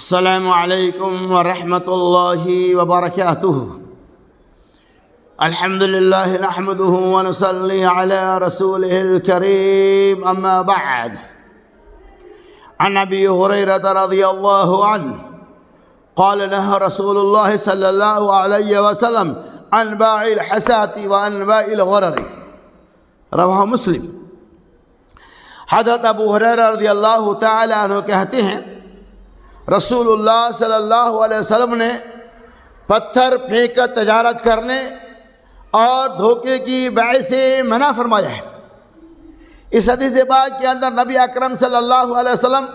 السلام عليكم ورحمة الله وبركاته. الحمد لله نحمده ونصلي على رسوله الكريم، أما بعد. عن أبي هريرة رضي الله عنه قال نهى رسول الله صلى الله عليه وسلم عن باع الحساة وعن باع الغرر، رواه مسلم۔ حضرت ابو ہریرہ رضی اللہ تعالی عنہ کہتے ہیں رسول اللہ صلی اللہ علیہ وسلم نے پتھر پھینک کر تجارت کرنے اور دھوکے کی بیع سے منع فرمایا ہے۔ اس حدیث پاک کے اندر نبی اکرم صلی اللہ علیہ وسلم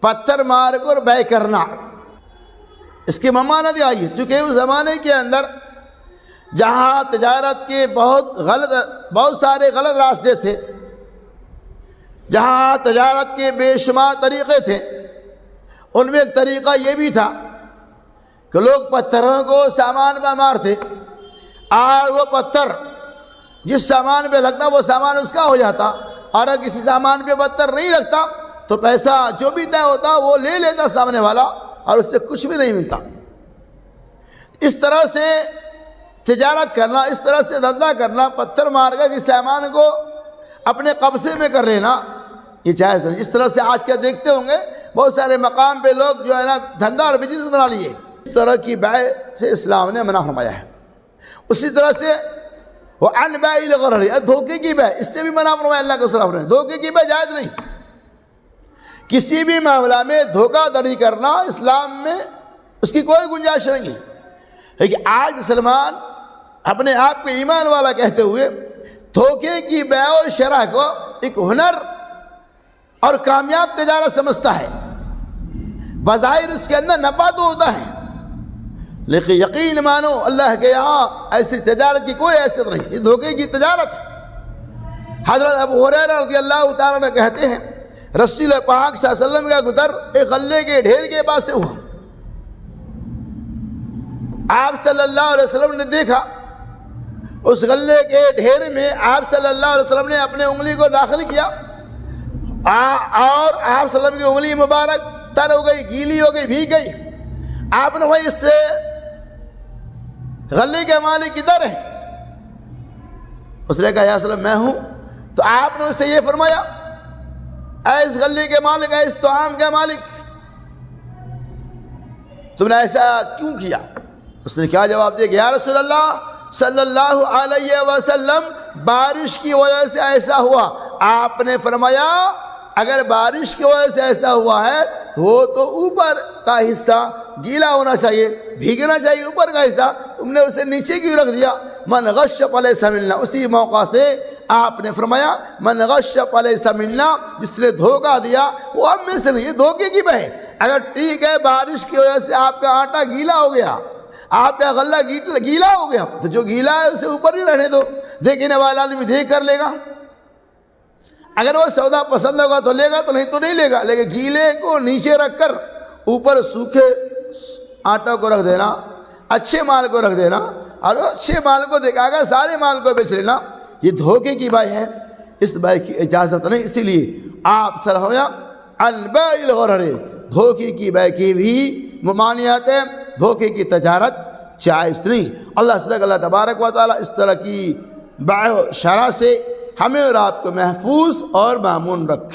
پتھر مار کر بیع کرنا، اس کی ممانعت آئی ہے، چونکہ اس زمانے کے اندر جہاں تجارت کے بہت سارے غلط راستے تھے، جہاں تجارت کے بے شمار طریقے تھے، ان میں ایک طریقہ یہ بھی تھا کہ لوگ پتھروں کو سامان میں مارتے اور وہ پتھر جس سامان پہ لگتا وہ سامان اس کا ہو جاتا، اور اگر کسی سامان پہ پتھر نہیں لگتا تو پیسہ جو بھی طے ہوتا وہ لے لیتا سامنے والا اور اس سے کچھ بھی نہیں ملتا۔ اس طرح سے تجارت کرنا، اس طرح سے دھندا کرنا، پتھر مار کر کسی سامان کو اپنے قبضے میں کر لینا، یہ جائز نہیں۔ اس طرح سے آج کل دیکھتے ہوں گے بہت سارے مقام پہ لوگ جو ہے نا دھندا اور بزنس بنا لیے، اس طرح کی بیع سے اسلام نے منع فرمایا ہے۔ اسی طرح سے وہ عن بیع الغرر، دھوکے کی بیع، اس سے بھی منع فرمایا اللہ کے رسول نے۔ دھوکے کی بیع جائز نہیں، کسی بھی معاملہ میں دھوکہ دڑی کرنا اسلام میں اس کی کوئی گنجائش نہیں ہے۔ لیکن آج مسلمان اپنے آپ کو ایمان والا کہتے ہوئے دھوکے کی بیع و شرح کو ایک ہنر اور کامیاب تجارت سمجھتا ہے۔ بظاہر اس کے اندر نفع تو ہوتا ہے، لیکن یقین مانو اللہ کے یہاں ایسی تجارت کی کوئی حیثیت نہیں، یہ دھوکے کی تجارت ہے۔ حضرت ابو ہریرہ رضی اللہ تعالیٰ عنہ کہتے ہیں رسول پاک صلی اللہ علیہ وسلم کا گزر ایک غلے کے ڈھیر کے پاس سے ہوا۔ آپ صلی اللہ علیہ وسلم نے دیکھا اس غلے کے ڈھیر میں آپ صلی اللہ علیہ وسلم نے اپنے انگلی کو داخل کیا اور آپ صلی اللہ علیہ وسلم کی انگلی مبارک تر ہو گئی، گیلی ہو گئی، بھیگ گئی۔ آپ نے وہی اس سے غلے کے مالک کدھر ہے؟ اس نے کہا یا رسول اللہ میں ہوں۔ تو آپ نے اس سے یہ فرمایا اے اس غلے کے مالک، اے اس طعام کے مالک، تم نے ایسا کیوں کیا؟ اس نے کیا جواب دیا کہ یا رسول اللہ صلی اللہ علیہ وسلم بارش کی وجہ سے ایسا ہوا۔ آپ نے فرمایا اگر بارش کی وجہ سے ایسا ہوا ہے تو اوپر کا حصہ گیلا ہونا چاہیے، بھیگنا چاہیے، اوپر کا حصہ تم نے اسے نیچے کیوں رکھ دیا؟ من غش فلیس منا، اسی موقع سے آپ نے فرمایا من غش فلیس منا، جس نے دھوکہ دیا وہ ہم میں سے نہیں۔ یہ دھوکے کی بیع۔ اگر ٹھیک ہے بارش کی وجہ سے آپ کا آٹا گیلا ہو گیا، آپ کا غلہ گیلا ہو گیا، تو جو گیلا ہے اسے اوپر ہی رہنے دو، دیکھنے والا آدمی دیکھ کر لے گا۔ اگر وہ سودا پسند ہوگا تو لے گا، تو نہیں تو نہیں لے گا۔ لیکن گیلے کو نیچے رکھ کر اوپر سوکھے آٹا کو رکھ دینا، اچھے مال کو رکھ دینا، اور اچھے مال کو دیکھا اگر سارے مال کو بیچ لینا، یہ دھوکے کی بیع ہے، اس بیع کی اجازت نہیں۔ اسی لیے آپ صلی اللہ علیہ وسلم عن بیع الغرر، دھوکے کی بیع کی بھی ممانعت ہے، دھوکے کی تجارت جائز نہیں۔ اللہ تبارک و تعالیٰ اس طرح کی بیع و شرح سے ہمیں اور آپ کو محفوظ اور مامون رکھے۔